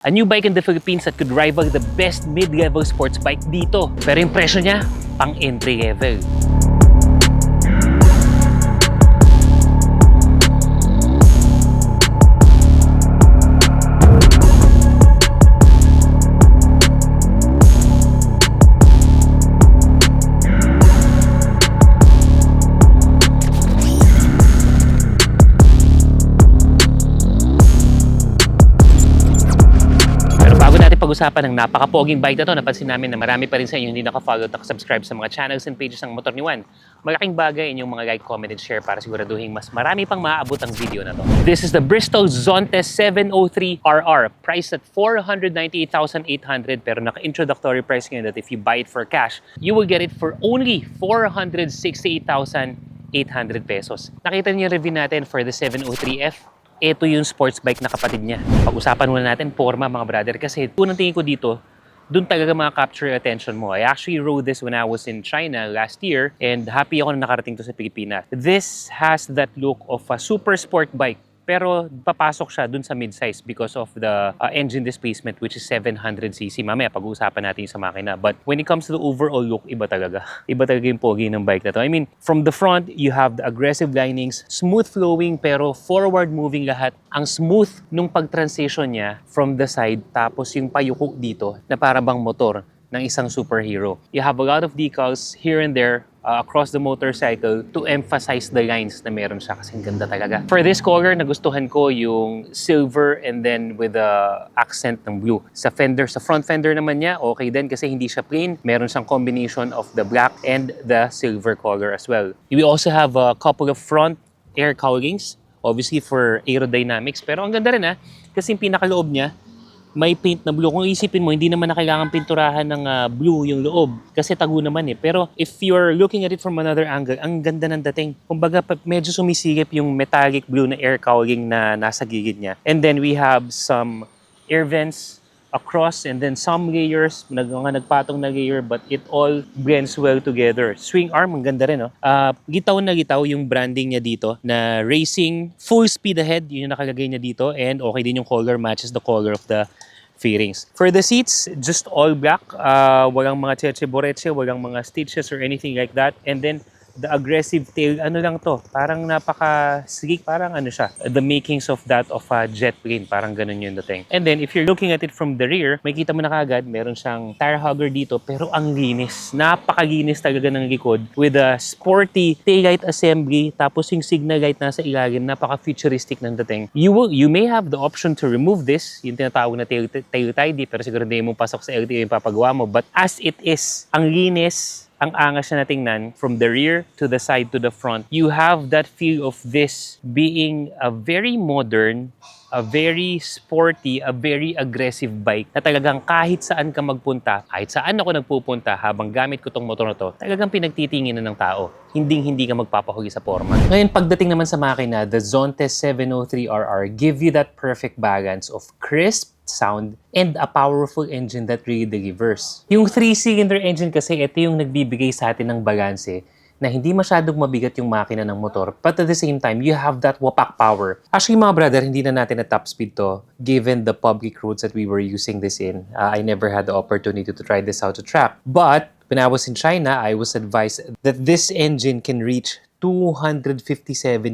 A new bike in the Philippines that could rival the best mid-level sports bike dito. Pero yung presyo niya, pang entry level. Pag-usapan ng napaka-poging bike na to, napansin namin na marami pa rin sa inyo hindi naka-follow at naka-subscribe sa mga channels and pages ng Motor ni Juan. Malaking bagay inyong mga like, comment, and share para siguraduhin mas marami pang maaabot ang video na to. This is the Bristol Zontes 703RR, priced at 498,800 pero naka-introductory price ngayon that if you buy it for cash, you will get it for only 468,800 pesos. Nakita niyo yung review natin for the 703F. Ito yung sports bike na kapatid niya. Pag-usapan muna natin forma mga brother kasi unang tingin ko dito, doon talaga capture your attention mo. I actually rode this when I was in China last year and happy ako na nakarating to sa Pilipinas. This has that look of a super sport bike. Pero papasok siya dun sa mid-size because of the engine displacement which is 700cc. Mamaya pag-uusapan natin sa makina. But when it comes to the overall look, iba talaga. Iba talaga yung pogi ng bike na to. I mean, from the front, you have the aggressive linings, smooth flowing pero forward moving lahat. Ang smooth nung pag-transition niya from the side tapos yung payuko dito na para bang motor ng isang superhero. You have a lot of decals here and there across the motorcycle to emphasize the lines na meron siya kasi ganda talaga. For this color, nagustuhan ko yung silver and then with the accent ng blue. Sa front fender naman niya, okay din kasi hindi siya plain. Meron siyang combination of the black and the silver color as well. We also have a couple of front air cowlings, obviously for aerodynamics. Pero ang ganda rin kasi yung pinakaloob niya, may paint na blue. Kung isipin mo, hindi naman na kailangan pinturahan ng blue yung loob kasi tago naman Pero if you're looking at it from another angle, ang ganda ng dating. Kumbaga, medyo sumisigip yung metallic blue na air cowling na nasa gilid niya. And then we have some air vents across and then some layers, mga nagpatong na layer but it all blends well together. Swing arm, ang ganda rin. Gitaw na gitaw yung branding niya dito na racing, full speed ahead, yun yung nakalagay niya dito and okay din yung color, matches the color of the fairings. For the seats, just all black. Walang mga cheche-boreche, walang mga stitches or anything like that. And then the aggressive tail, lang to, parang napaka-sleek, parang siya, the makings of that of a jet plane, parang ganun yung dating. And then, if you're looking at it from the rear, makita mo na kagad, meron siyang tire hugger dito, pero ang linis, napakalinis talaga ng likod, with a sporty taillight assembly, tapos yung signal light nasa ilalim, napaka-futuristic ng dating. You may have the option to remove this, yung tinatawag na tail tidy, pero siguro hindi mo pasok sa LTO yung papagawa mo, but as it is, ang linis, ang angas na natingnan from the rear to the side to the front. You have that feel of this being a very modern, a very sporty, a very aggressive bike na talagang kahit saan ka magpunta, kahit saan ako nagpupunta habang gamit ko tong motor na to, talagang pinagtitingin ng tao. Hindi ka magpapahuli sa forma. Ngayon, pagdating naman sa makina, the Zontes 703RR give you that perfect balance of crisp sound and a powerful engine that really delivers. Yung 3-cylinder engine kasi, ito yung nagbibigay sa atin ng balanse na hindi masyadong mabigat yung makina ng motor but at the same time, you have that wapak power. Actually mga brother, hindi na natin na top speed to given the public roads that we were using this in. I never had the opportunity to try this out to track. But when I was in China, I was advised that this engine can reach 257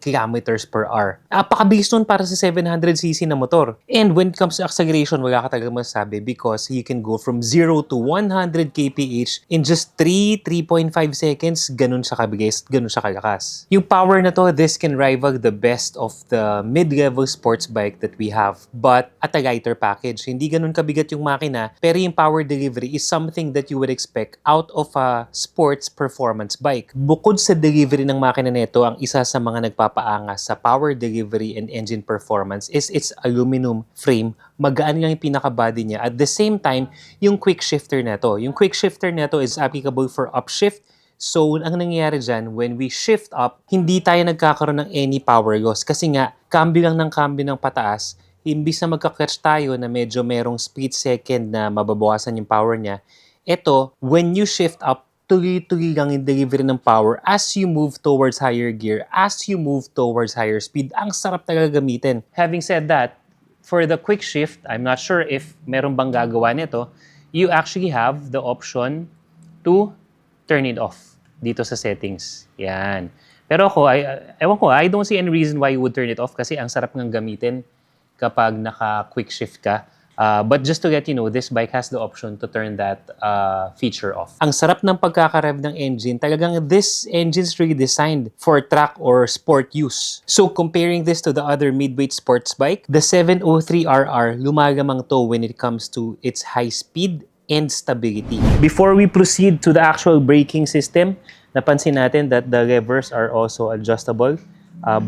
kilometers per hour. Napakabilis nun para sa 700cc na motor. And when it comes to acceleration, wala ka talaga masasabi because you can go from 0 to 100 kph in just 3.5 seconds. Ganun siya kabilis, ganun siya kalakas. Yung power na to, this can rival the best of the mid-level sports bike that we have, but at a lighter package. Hindi ganun kabigat yung makina, pero yung power delivery is something that you would expect out of a sports performance bike. Bukod sa delivery ng makina nito, ang isa sa mga nagpapaangas sa power delivery and engine performance is its aluminum frame. Magaan lang yung pinaka-body niya. At the same time, yung quick shifter nito. Yung quick shifter nito is applicable for upshift. So, ang nangyayari dyan, when we shift up, hindi tayo nagkakaroon ng any power loss. Kasi nga, cambio lang ng cambio ng pataas, imbis na magka-clutch tayo na medyo merong split second na mababawasan yung power niya, ito, when you shift up, tuloy-tuloy lang yung delivery ng power as you move towards higher gear, as you move towards higher speed. Ang sarap talaga gamitin. Having said that, for the quick shift, I'm not sure if meron bang gagawa nito, you actually have the option to turn it off dito sa settings. Yan. Pero ako, ewan ko, I don't see any reason why you would turn it off kasi ang sarap ng gamitin kapag naka-quick shift ka. But just to let you know, this bike has the option to turn that feature off. Ang sarap ng pagkakarev ng engine. Talagang this engine is really designed for track or sport use. So comparing this to the other midweight sports bike, the 703RR lumagamang to when it comes to its high speed and stability. Before we proceed to the actual braking system, napansin natin that the levers are also adjustable.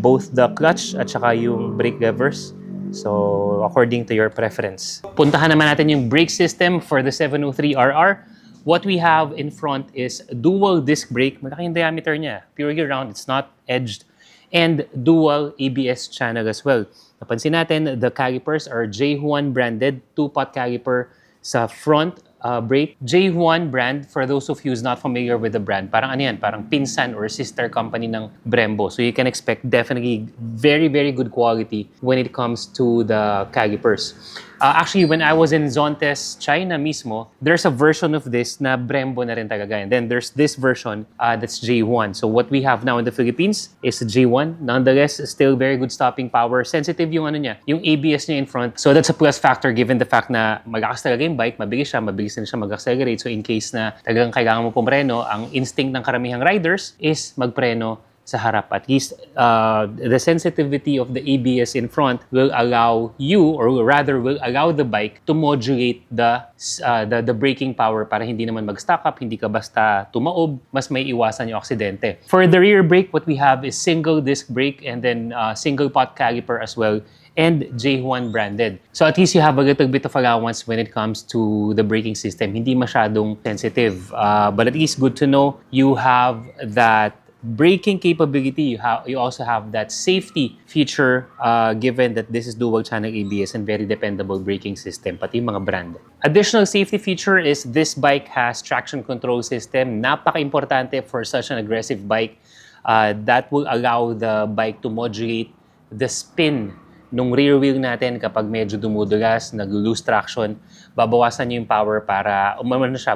Both the clutch at saka yung brake levers. So, according to your preference. Puntahan naman natin yung brake system for the 703RR. What we have in front is dual disc brake. Malaki yung diameter niya. Purely round, it's not edged. And dual ABS channel as well. Napansin natin, the calipers are J1 branded, 2-pot caliper sa front brake. J1 brand, for those of you who's not familiar with the brand, parang ano yan, parang pinsan or sister company ng Brembo. So you can expect definitely very, very good quality when it comes to the calipers. Actually, when I was in Zontes, China mismo, there's a version of this na Brembo na rin talaga. And then there's this version that's J1. So what we have now in the Philippines is J1. Nonetheless, still very good stopping power. Sensitive yung ano niya, yung ABS niya in front. So that's a plus factor given the fact na malakas talaga yung bike, mabilis din siya mag-accelerate. So in case na talagang kailangan mo pumreno, ang instinct ng karamihang riders is magpreno sa harap. At least the sensitivity of the ABS in front will allow you, or rather will allow the bike to modulate the braking power para hindi naman mag-stack up, hindi ka basta tumaob, mas may iwasan yung aksidente. For the rear brake, what we have is single disc brake and then single pot caliper as well, and J1 branded. So at least you have a little bit of allowance when it comes to the braking system. Hindi masyadong sensitive. But at least good to know you have that braking capability. You also have that safety feature given that this is dual channel ABS and very dependable braking system, pati yung mga brand. Additional safety feature is this bike has traction control system. Napaka-importante for such an aggressive bike. That will allow the bike to modulate the spin nung rear wheel natin kapag medyo dumudulas, nag-lose traction, babawasan niyo yung power para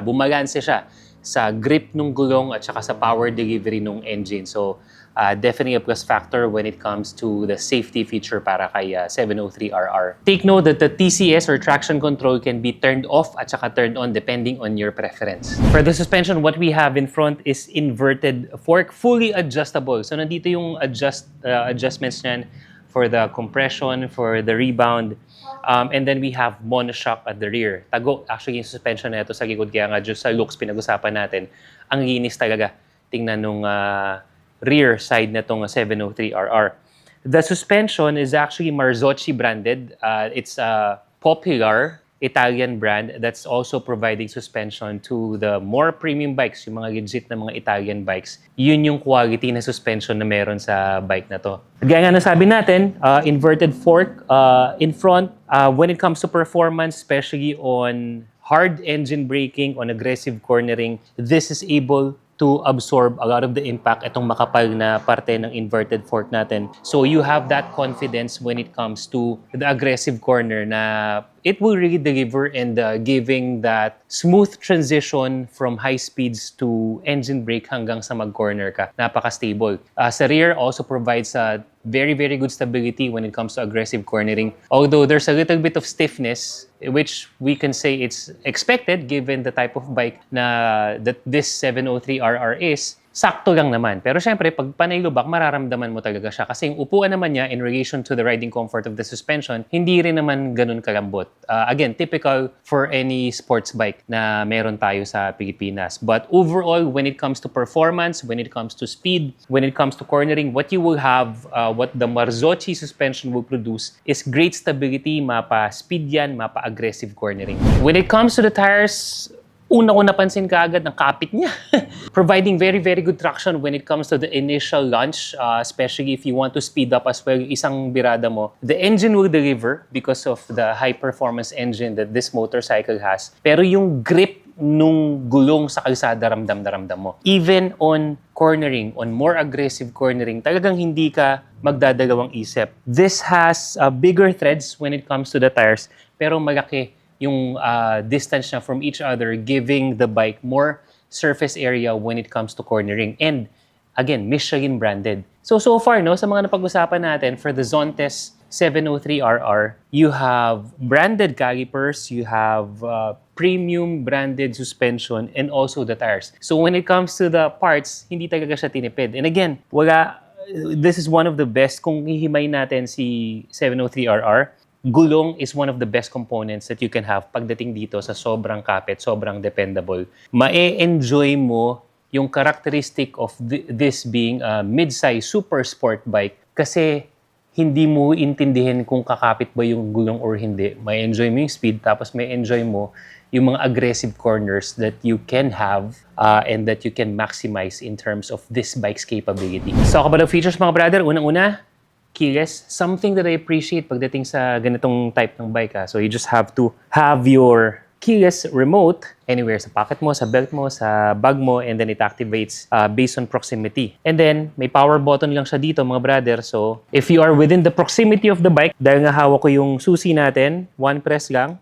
bumalanse siya sa grip ng gulong at saka sa power delivery ng engine. So, definitely a plus factor when it comes to the safety feature para kay 703RR. Take note that the TCS or traction control can be turned off at saka turned on depending on your preference. For the suspension, what we have in front is inverted fork, fully adjustable. So, nandito yung adjustments niyan for the compression, for the rebound, and then we have monoshock at the rear. Tago, actually, yung suspension na ito sa likod, kaya nga just sa looks pinag-usapan natin, ang linis talaga. Tingnan nung rear side na itong 703RR. The suspension is actually Marzocchi branded. It's a popular Italian brand that's also providing suspension to the more premium bikes, yung mga legit na mga Italian bikes. Yun yung quality na suspension na meron sa bike na to. Gaya nga nasabi natin, inverted fork in front. When it comes to performance, especially on hard engine braking, on aggressive cornering, this is able to absorb a lot of the impact itong makapal na parte ng inverted fork natin. So you have that confidence when it comes to the aggressive corner na it will really deliver and giving that smooth transition from high speeds to engine brake hanggang sa mag-corner ka. Napaka-stable. Sa rear also provides a very, very good stability when it comes to aggressive cornering. Although there's a little bit of stiffness, which we can say it's expected given the type of bike na that this 703RR is, sakto lang naman. Pero syempre, pag panay lubak, mararamdaman mo talaga siya. Kasi yung upuan naman niya in relation to the riding comfort of the suspension, hindi rin naman ganun kalambot. Again, typical for any sports bike na meron tayo sa Pilipinas. But overall, when it comes to performance, when it comes to speed, when it comes to cornering, what you will have, what the Marzocchi suspension will produce is great stability, mapa-speed yan, mapa-aggressive cornering. When it comes to the tires, una ko napansin kaagad ng kapit niya. Providing very, very good traction when it comes to the initial launch, especially if you want to speed up as well yung isang birada mo. The engine will deliver because of the high-performance engine that this motorcycle has. Pero yung grip nung gulong sa kalsada ramdam na ramdam mo. Even on cornering, on more aggressive cornering, talagang hindi ka magdadalawang isip. This has bigger threads when it comes to the tires, pero malaki yung distance na from each other, giving the bike more surface area when it comes to cornering. And again, Michelin branded. So far, no, sa mga napag-usapan natin, for the Zontes 703RR, you have branded calipers, you have premium branded suspension, and also the tires. So when it comes to the parts, hindi talaga siya tinipid. And again, this is one of the best, kung hihimay natin si 703RR, gulong is one of the best components that you can have pagdating dito sa sobrang kapit, sobrang dependable. Ma-enjoy mo yung characteristic of this being a mid-size super sport bike kasi hindi mo intindihin kung kakapit ba yung gulong or hindi. May enjoy mo yung speed, tapos may enjoy mo yung mga aggressive corners that you can have and that you can maximize in terms of this bike's capability. So, about the features mga brother, unang-una, keyless. Something that I appreciate pagdating sa ganitong type ng bike. So, you just have to have your keyless remote anywhere sa pocket mo, sa belt mo, sa bag mo, and then it activates based on proximity. And then, may power button lang siya dito, mga brother. So, if you are within the proximity of the bike, dahil nga hawak ko yung susi natin, one press lang,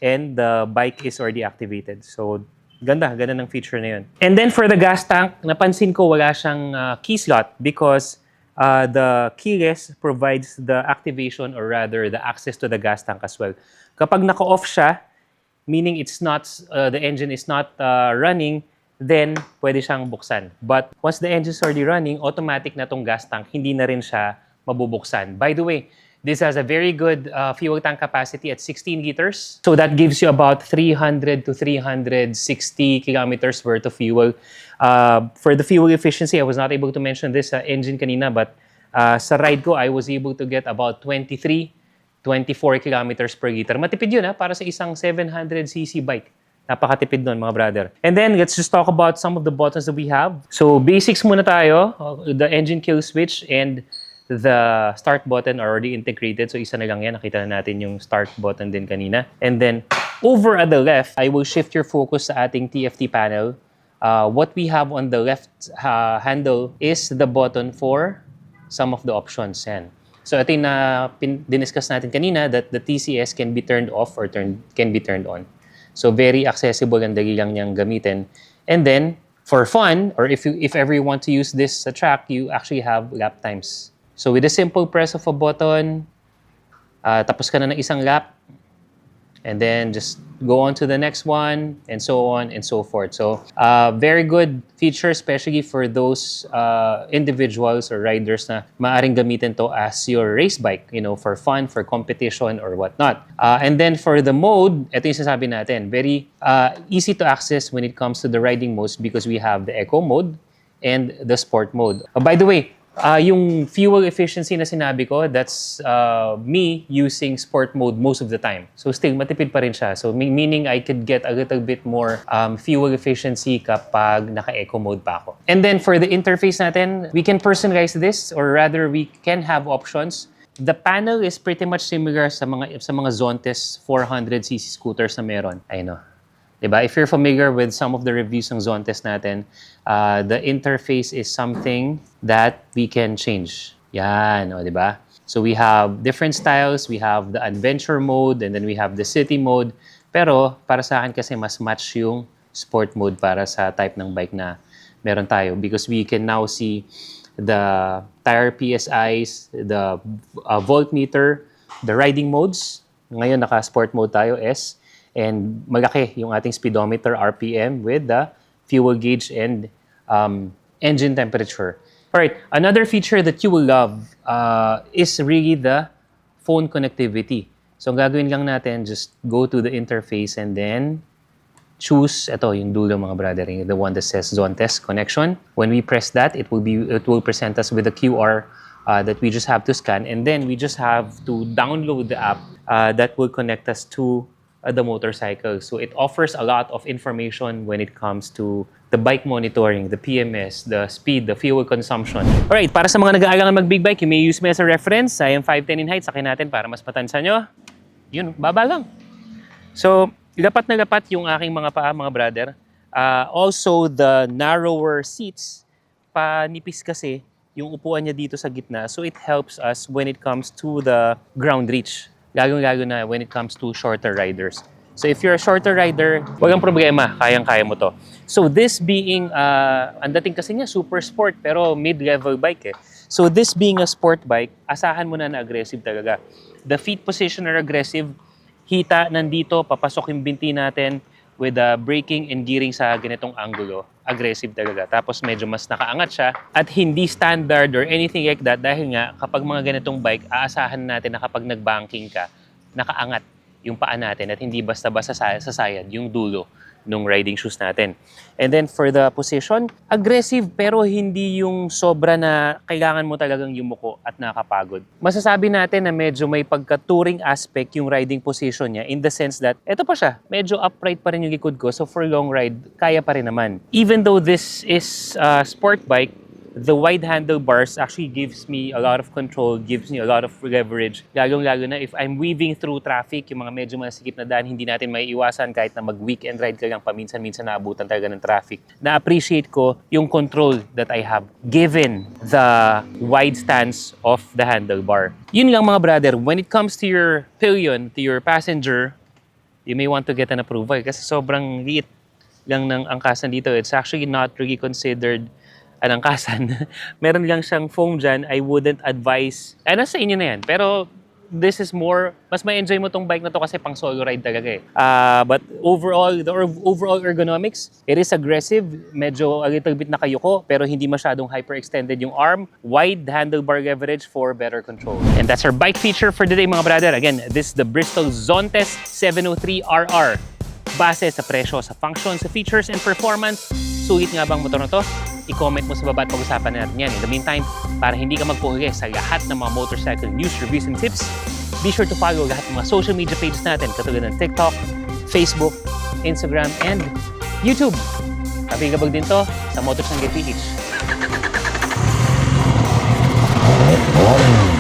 and the bike is already activated. So, ganda ng feature na yun. And then, for the gas tank, napansin ko wala siyang key slot because the keyless provides the activation or rather the access to the gas tank as well. Kapag naka-off siya, meaning it's not the engine is not running, then pwede siyang buksan. But once the engine is already running, automatic na tong gas tank, hindi na rin siya mabubuksan. By the way, this has a very good fuel tank capacity at 16 liters. So that gives you about 300 to 360 kilometers worth of fuel. For the fuel efficiency, I was not able to mention this sa engine kanina, but sa ride ko, I was able to get about 24 kilometers per liter. Matipid yun para sa isang 700cc bike. Napakatipid nun, mga brother. And then, let's just talk about some of the buttons that we have. So, basics muna tayo. The engine kill switch and the start button are already integrated. So, isa na lang yan. Nakita na natin yung start button din kanina. And then, over at the left, I will shift your focus sa ating TFT panel. What we have on the left handle is the button for some of the options. Yan. So, ito yung diniscuss natin kanina that the TCS can be turned off or can be turned on. So, very accessible and dali lang niyang gamitin. And then, for fun, or if ever you want to use this track, you actually have lap times. So, with a simple press of a button, tapos ka na ng isang lap, and then just go on to the next one, and so on and so forth. So, very good feature, especially for those individuals or riders na maaring gamitin to as your race bike, for fun, for competition, or whatnot. And then for the mode, ito yung sasabi natin, very easy to access when it comes to the riding modes because we have the eco mode and the sport mode. By the way, yung fuel efficiency na sinabi ko, that's me using sport mode most of the time. So still, matipid pa rin siya. So meaning I could get a little bit more fuel efficiency kapag naka-eco mode pa ako. And then for the interface natin, we can personalize this or rather we can have options. The panel is pretty much similar sa mga Zontes 400cc scooters na meron. Ayun o. Diba? If you're familiar with some of the reviews ng Zontes natin, the interface is something that we can change. Yan, o, diba? So we have different styles. We have the adventure mode and then we have the city mode. Pero para sa akin kasi mas match yung sport mode para sa type ng bike na meron tayo because we can now see the tire PSIs, the voltmeter, the riding modes. Ngayon naka-sport mode tayo, S. And malaki yung ating speedometer, RPM, with the fuel gauge and engine temperature. Alright, another feature that you will love is really the phone connectivity. So, ang gagawin lang natin, just go to the interface and then choose, ito, yung dulo mga brother, the one that says Zontes Connection. When we press that, it will present us with a QR that we just have to scan. And then, we just have to download the app that will connect us to the motorcycle. So it offers a lot of information when it comes to the bike monitoring, the PMS, the speed, the fuel consumption. Alright, para sa mga nag-aalangan mag-big bike, you may use me as a reference. I am 5'10" in height. Sakin natin para mas matansa nyo. Yun, baba lang. So, Lapat na lapat yung aking mga paa, mga brother. Also, the narrower seats, panipis kasi yung upuan niya dito sa gitna. So it helps us when it comes to the ground reach. Lalo-lalo na when it comes to shorter riders. So if you're a shorter rider, walang problema, kayang-kaya mo to. So this being, ang dating kasi niya, super sport, pero mid-level bike eh. So this being a sport bike, asahan mo na aggressive talaga. The feet position are aggressive, hita nandito, papasok yung binti natin with braking and gearing sa ganitong angulo. Aggressive talaga. Tapos medyo mas nakaangat siya at hindi standard or anything like that dahil nga kapag mga ganitong bike, aasahan natin na kapag nag-banking ka, nakaangat yung paa natin at hindi basta-basta sasayad yung dulo nung riding shoes natin. And then for the position, aggressive pero hindi yung sobra na kailangan mo talagang yumuko at nakakapagod. Masasabi natin na medyo may pagka-touring aspect yung riding position niya in the sense that eto pa siya, medyo upright pa rin yung likod ko so for long ride, kaya pa rin naman. Even though this is a sport bike, the wide handlebars actually gives me a lot of control, gives me a lot of leverage. Lalo-lalo na if I'm weaving through traffic, yung mga medyo masikip na daan, hindi natin may iwasan kahit na mag-weekend ride ka lang paminsan-minsan naabutan talaga ng traffic. Na-appreciate ko yung control that I have given the wide stance of the handlebar. Yun lang mga brother, when it comes to your pillion, to your passenger, you may want to get an approval kasi sobrang liit lang ng angkasan dito. It's actually not really considered an angkasan. Meron lang siyang foam dyan. I wouldn't advise. Nasa inyo na yan. Pero this is more, mas ma-enjoy mo tong bike na to kasi pang solo ride talaga eh. But overall, the overall ergonomics, it is aggressive. Medyo a little bit nakayuko pero hindi masyadong hyperextended yung arm. Wide handlebar leverage for better control. And that's our bike feature for today mga brother. Again, this is the Bristol Zontes 703RR. Base sa presyo, sa function, sa features and performance, sulit nga bang motor na to? I-comment mo sa baba at pag-usapan natin yan. In the meantime, para hindi ka magpuhuli sa lahat ng mga motorcycle news, reviews, and tips, be sure to follow lahat ng mga social media pages natin katulad ng TikTok, Facebook, Instagram, and YouTube. Available din to sa Motorcycle PH.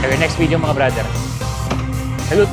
Sa next video mga brother. Salute!